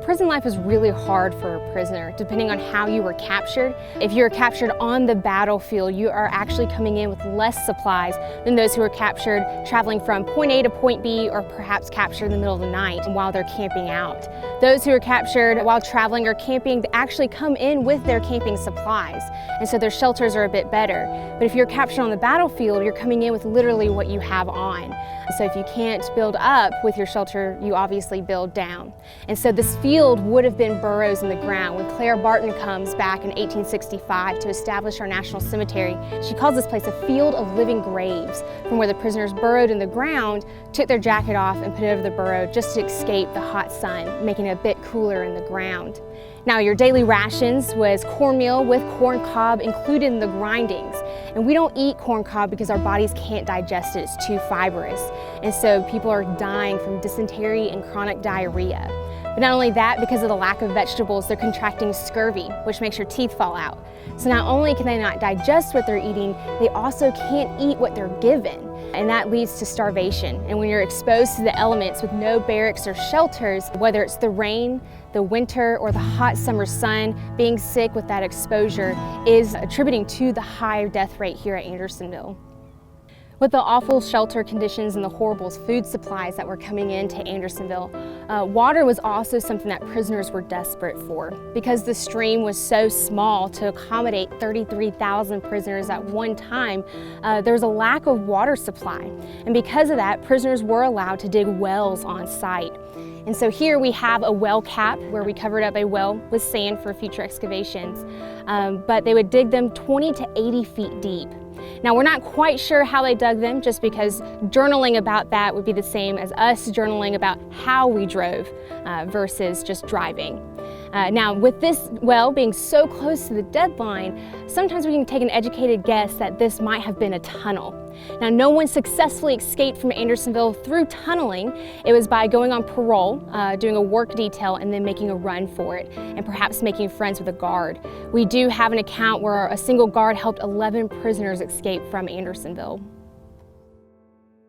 Prison life is really hard for a prisoner, depending on how you were captured. If you were captured on the battlefield, you are actually coming in with less supplies than those who were captured traveling from point A to point B, or perhaps captured in the middle of the night while they're camping out. Those who are captured while traveling or camping actually come in with their camping supplies, and so their shelters are a bit better. But if you're captured on the battlefield, you're coming in with literally what you have on. So if you can't build up with your shelter, you obviously build down. And so this field would have been burrows in the ground. When Claire Barton comes back in 1865 to establish our national cemetery, she calls this place a field of living graves, from where the prisoners burrowed in the ground, took their jacket off and put it over the burrow just to escape the hot sun, making it a bit cooler in the ground. Now, your daily rations was cornmeal with corn cob included in the grindings. And we don't eat corn cob because our bodies can't digest it, it's too fibrous. And so people are dying from dysentery and chronic diarrhea. But not only that, because of the lack of vegetables, they're contracting scurvy, which makes your teeth fall out. So not only can they not digest what they're eating, they also can't eat what they're given. And that leads to starvation. And when you're exposed to the elements with no barracks or shelters, whether it's the rain, the winter, or the hot summer sun, being sick with that exposure is attributing to the high death rate here at Andersonville. With the awful shelter conditions and the horrible food supplies that were coming into Andersonville, water was also something that prisoners were desperate for. Because the stream was so small to accommodate 33,000 prisoners at one time, there was a lack of water supply. And because of that, prisoners were allowed to dig wells on site. And so here we have a well cap where we covered up a well with sand for future excavations. But they would dig them 20 to 80 feet deep. Now, we're not quite sure how they dug them, just because journaling about that would be the same as us journaling about how we drove versus just driving. Now, with this well being so close to the deadline, sometimes we can take an educated guess that this might have been a tunnel. Now, no one successfully escaped from Andersonville through tunneling. It was by going on parole, doing a work detail, and then making a run for it, and perhaps making friends with a guard. We do have an account where a single guard helped 11 prisoners escape from Andersonville.